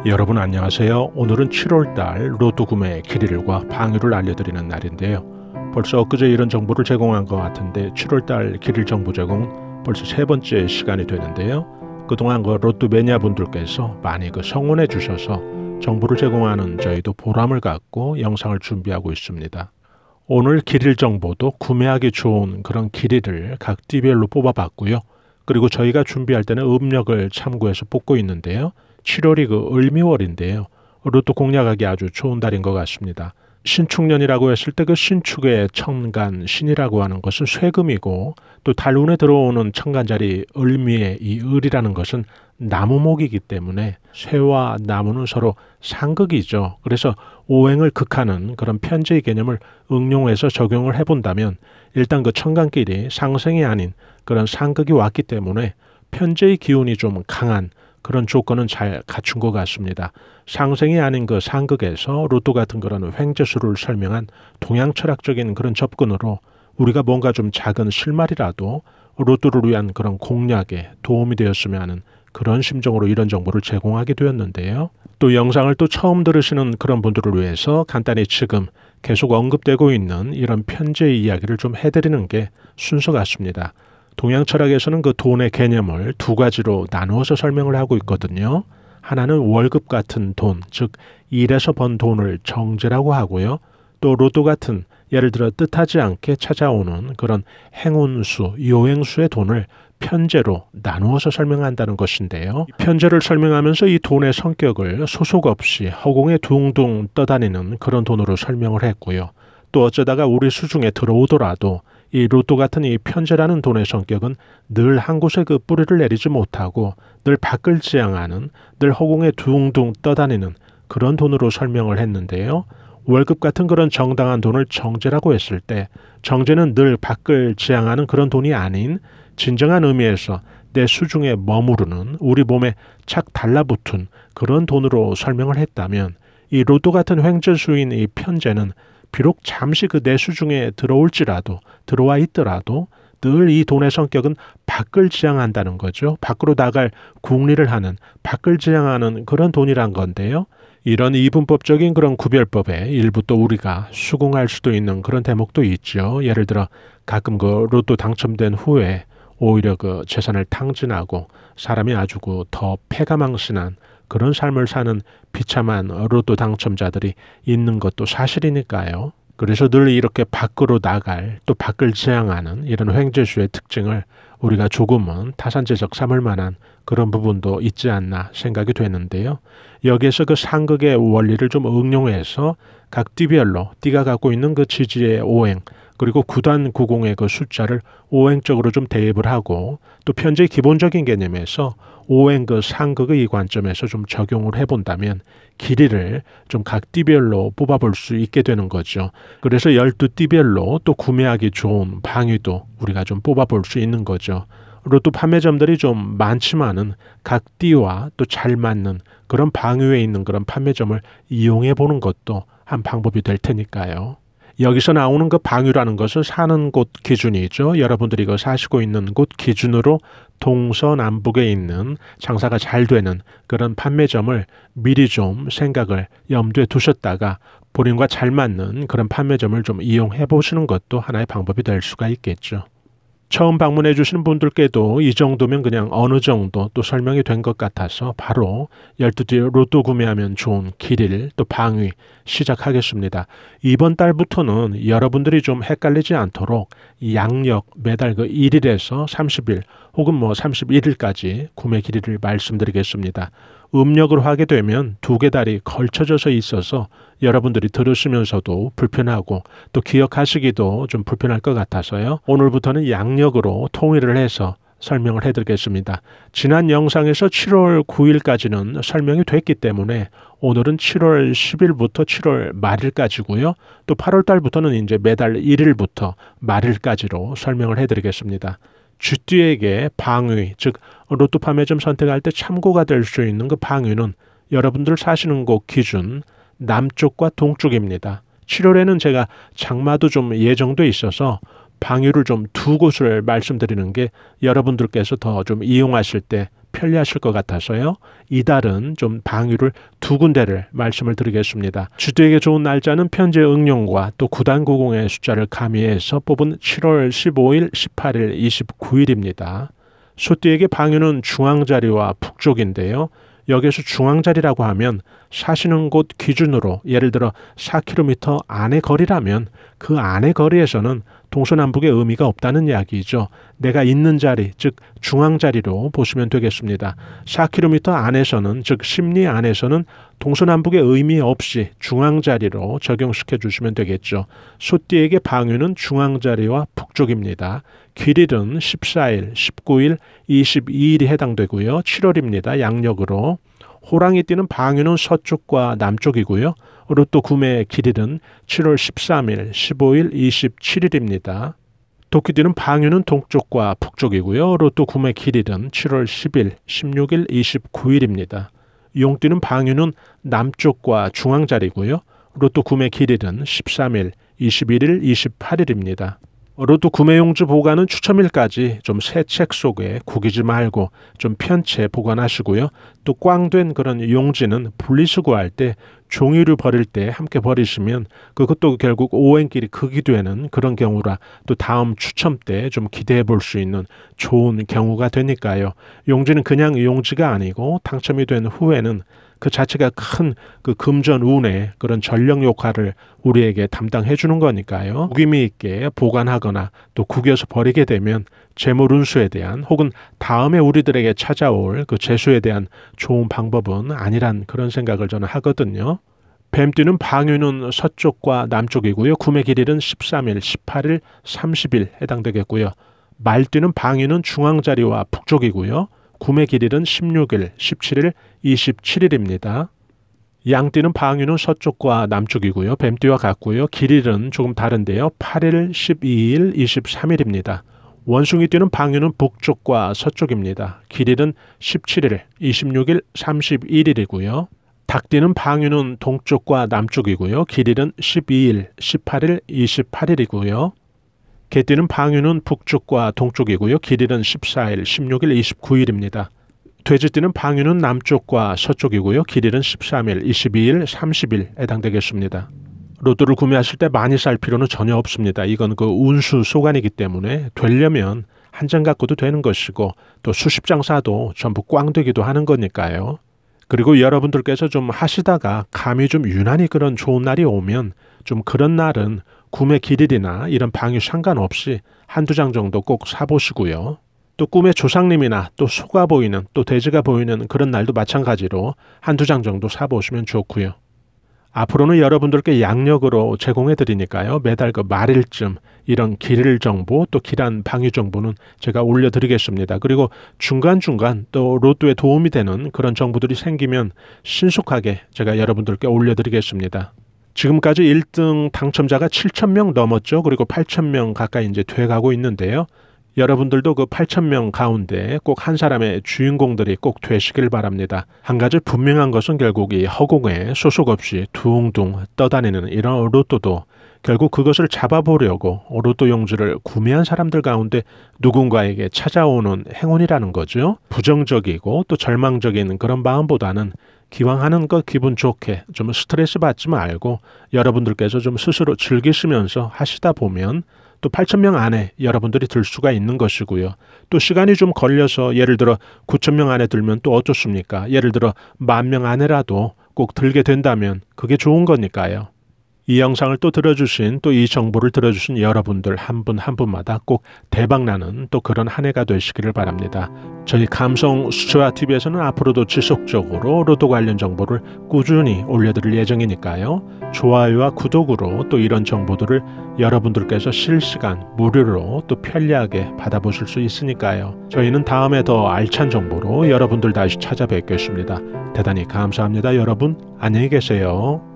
여러분 안녕하세요. 오늘은 7월달 로또 구매 길이를과 방위를 알려드리는 날인데요. 벌써 엊그제 이런 정보를 제공한 것 같은데 7월달 길일 정보 제공 벌써 세 번째 시간이 되는데요. 그동안 로또 매니아분들께서 많이 성원해 주셔서 정보를 제공하는 저희도 보람을 갖고 영상을 준비하고 있습니다. 오늘 길일 정보도 구매하기 좋은 그런 길이를 각 띠별로 뽑아봤고요. 그리고 저희가 준비할 때는 음력을 참고해서 뽑고 있는데요. 7월이 을미월인데요. 로또 공략하기 아주 좋은 달인 것 같습니다. 신축년이라고 했을 때 신축의 천간, 신이라고 하는 것은 쇠금이고 또 달운에 들어오는 천간자리 을미의 이 을이라는 것은 나무목이기 때문에 쇠와 나무는 서로 상극이죠. 그래서 오행을 극하는 그런 편제의 개념을 응용해서 적용을 해본다면 일단 천간끼리 상생이 아닌 그런 상극이 왔기 때문에 편제의 기운이 좀 강한 그런 조건은 잘 갖춘 것 같습니다. 상생이 아닌 상극에서 로또 같은 그런 횡재수를 설명한 동양 철학적인 그런 접근으로 우리가 뭔가 좀 작은 실마리라도 로또를 위한 그런 공략에 도움이 되었으면 하는 그런 심정으로 이런 정보를 제공하게 되었는데요. 또 영상을 또 처음 들으시는 그런 분들을 위해서 간단히 지금 계속 언급되고 있는 이런 편제의 이야기를 좀 해드리는 게 순서 같습니다. 동양 철학에서는 돈의 개념을 두 가지로 나누어서 설명을 하고 있거든요. 하나는 월급 같은 돈, 즉 일에서 번 돈을 정제라고 하고요. 또 로또 같은 예를 들어 뜻하지 않게 찾아오는 그런 행운수, 요행수의 돈을 편제로 나누어서 설명한다는 것인데요. 편제를 설명하면서 이 돈의 성격을 소속 없이 허공에 둥둥 떠다니는 그런 돈으로 설명을 했고요. 또 어쩌다가 우리 수중에 들어오더라도 이 로또 같은 이 편제라는 돈의 성격은 늘 한 곳에 뿌리를 내리지 못하고 늘 밖을 지향하는, 늘 허공에 둥둥 떠다니는 그런 돈으로 설명을 했는데요. 월급 같은 그런 정당한 돈을 정제라고 했을 때 정제는 늘 밖을 지향하는 그런 돈이 아닌 진정한 의미에서 내 수중에 머무르는 우리 몸에 착 달라붙은 그런 돈으로 설명을 했다면 이 로또 같은 횡재수인 이 편제는 비록 잠시 내 수중에 들어와 있더라도 늘 이 돈의 성격은 밖을 지향한다는 거죠. 밖으로 나갈 궁리를 하는, 밖을 지향하는 그런 돈이란 건데요. 이런 이분법적인 그런 구별법에 일부 또 우리가 수긍할 수도 있는 그런 대목도 있죠. 예를 들어 가끔 로또 당첨된 후에 오히려 재산을 탕진하고 사람이 아주 더 패가망신한 그런 삶을 사는 비참한 로또 당첨자들이 있는 것도 사실이니까요. 그래서 늘 이렇게 밖으로 나갈 또 밖을 지향하는 이런 횡재수의 특징을 우리가 조금은 타산재적 삼을 만한 그런 부분도 있지 않나 생각이 되는데요. 여기에서 상극의 원리를 좀 응용해서 각 띠별로 띠가 갖고 있는 지지의 오행 그리고 구단 구공의 숫자를 오행적으로 좀 대입을 하고 또 편제의 기본적인 개념에서 오행 상극의 이 관점에서 좀 적용을 해본다면 길이를 좀 각 띠별로 뽑아볼 수 있게 되는 거죠. 그래서 12띠별로 또 구매하기 좋은 방위도 우리가 좀 뽑아볼 수 있는 거죠. 로또 판매점들이 좀 많지만은 각 띠와 또 잘 맞는 그런 방위에 있는 그런 판매점을 이용해 보는 것도 한 방법이 될 테니까요. 여기서 나오는 방위라는 것은 사는 곳 기준이죠. 여러분들이 사시고 있는 곳 기준으로 동서남북에 있는 장사가 잘 되는 그런 판매점을 미리 좀 생각을 염두에 두셨다가 본인과 잘 맞는 그런 판매점을 좀 이용해 보시는 것도 하나의 방법이 될 수가 있겠죠. 처음 방문해 주시는 분들께도 이 정도면 그냥 어느 정도 또 설명이 된 것 같아서 바로 12띠 로또 구매하면 좋은 길일 또 방위 시작하겠습니다. 이번 달부터는 여러분들이 좀 헷갈리지 않도록 양력 매달 1일에서 30일 혹은 31일까지 구매 길이를 말씀드리겠습니다. 음력을 하게 되면 두 개 달이 걸쳐져서 있어서 여러분들이 들으시면서도 불편하고 또 기억하시기도 좀 불편할 것 같아서요. 오늘부터는 양력으로 통일을 해서 설명을 해드리겠습니다. 지난 영상에서 7월 9일까지는 설명이 됐기 때문에 오늘은 7월 10일부터 7월 말일까지고요. 또 8월 달부터는 이제 매달 1일부터 말일까지로 설명을 해드리겠습니다. 쥐띠에게 방위, 즉 로또 판매점 선택할 때 참고가 될 수 있는 방위는 여러분들 사시는 곳 기준 남쪽과 동쪽입니다. 7월에는 제가 장마도 좀 예정돼 있어서 방위를 좀 두 곳을 말씀드리는 게 여러분들께서 더 좀 이용하실 때 편리하실 것 같아서요. 이달은 좀 방위를 두 군데를 말씀을 드리겠습니다. 주도에게 좋은 날짜는 편제 응용과 또 구단구공의 숫자를 가미해서 뽑은 7월 15일, 18일, 29일입니다. 소띠에게 방위는 중앙자리와 북쪽인데요. 여기에서 중앙자리라고 하면 사시는 곳 기준으로 예를 들어 4km 안의 거리라면 그 안의 거리에서는 동서남북의 의미가 없다는 이야기죠. 내가 있는 자리, 즉 중앙자리로 보시면 되겠습니다. 4km 안에서는, 즉 심리 안에서는 동서남북의 의미 없이 중앙자리로 적용시켜 주시면 되겠죠. 소띠에게 방위는 중앙자리와 북쪽입니다. 길일은 14일, 19일, 22일이 해당되고요. 7월입니다. 양력으로. 호랑이띠는 방위는 서쪽과 남쪽이고요. 로또 구매의 길일은 7월 13일, 15일, 27일입니다. 도끼띠는 방위는 동쪽과 북쪽이고요. 로또 구매 길일은 7월 10일, 16일, 29일입니다. 용띠는 방위는 남쪽과 중앙자리고요. 로또 구매 길일은 13일, 21일, 28일입니다. 로또 구매용지 보관은 추첨일까지 좀 새 책 속에 구기지 말고 좀 편채 보관하시고요. 또 꽝된 그런 용지는 분리수거할 때 종이를 버릴 때 함께 버리시면 그것도 결국 오행길이 극이 되는 그런 경우라 또 다음 추첨 때 좀 기대해 볼 수 있는 좋은 경우가 되니까요. 용지는 그냥 용지가 아니고 당첨이 된 후에는 그 자체가 큰 그 금전 운의 그런 전력 역할을 우리에게 담당해 주는 거니까요. 구김이 있게 보관하거나 또 구겨서 버리게 되면 재물 운수에 대한 혹은 다음에 우리들에게 찾아올 그 재수에 대한 좋은 방법은 아니란 그런 생각을 저는 하거든요. 뱀띠는 방위는 서쪽과 남쪽이고요. 구매 길일은 13일, 18일, 30일 해당되겠고요. 말띠는 방위는 중앙자리와 북쪽이고요. 구매 길일은 16일, 17일, 27일입니다. 양띠는 방위는 서쪽과 남쪽이고요. 뱀띠와 같고요. 길일은 조금 다른데요. 8일, 12일, 23일입니다. 원숭이띠는 방위는 북쪽과 서쪽입니다. 길일은 17일, 26일, 31일이고요. 닭띠는 방위는 동쪽과 남쪽이고요. 길일은 12일, 18일, 28일이고요. 개띠는 방위는 북쪽과 동쪽이고요. 길일은 14일, 16일, 29일입니다. 돼지띠는 방위는 남쪽과 서쪽이고요. 길일은 13일, 22일, 30일 해당되겠습니다. 로또를 구매하실 때 많이 살 필요는 전혀 없습니다. 이건 그 운수 소관이기 때문에 되려면 한 장 갖고도 되는 것이고 또 수십 장 사도 전부 꽝 되기도 하는 거니까요. 그리고 여러분들께서 좀 하시다가 감히 좀 유난히 그런 좋은 날이 오면 좀 그런 날은 구매 길일이나 이런 방위 상관없이 한두 장 정도 꼭 사보시고요. 또 꿈에 조상님이나 또 소가 보이는 또 돼지가 보이는 그런 날도 마찬가지로 한두 장 정도 사보시면 좋고요. 앞으로는 여러분들께 양력으로 제공해 드리니까요. 매달 그 말일쯤 이런 길일 정보 또 길한 방위 정보는 제가 올려드리겠습니다. 그리고 중간중간 또 로또에 도움이 되는 그런 정보들이 생기면 신속하게 제가 여러분들께 올려드리겠습니다. 지금까지 1등 당첨자가 7,000명 넘었죠. 그리고 8,000명 가까이 이제 돼가고 있는데요. 여러분들도 그 8,000명 가운데 꼭 한 사람의 주인공들이 꼭 되시길 바랍니다. 한 가지 분명한 것은 결국 이 허공에 소속 없이 둥둥 떠다니는 이런 로또도 결국 그것을 잡아보려고 로또 용지를 구매한 사람들 가운데 누군가에게 찾아오는 행운이라는 거죠. 부정적이고 또 절망적인 그런 마음보다는 기왕 하는 거 기분 좋게 좀 스트레스 받지 말고 여러분들께서 좀 스스로 즐기시면서 하시다 보면 또 8,000명 안에 여러분들이 들 수가 있는 것이고요. 또 시간이 좀 걸려서 예를 들어 9,000명 안에 들면 또 어떻습니까? 예를 들어 10,000명 안에라도 꼭 들게 된다면 그게 좋은 거니까요. 이 영상을 또 들어주신 또 이 정보를 들어주신 여러분들 한 분 한 분마다 꼭 대박나는 또 그런 한 해가 되시기를 바랍니다. 저희 감성 수초와TV에서는 앞으로도 지속적으로 로또 관련 정보를 꾸준히 올려드릴 예정이니까요. 좋아요와 구독으로 또 이런 정보들을 여러분들께서 실시간 무료로 또 편리하게 받아보실 수 있으니까요. 저희는 다음에 더 알찬 정보로 여러분들 다시 찾아뵙겠습니다. 대단히 감사합니다. 여러분 안녕히 계세요.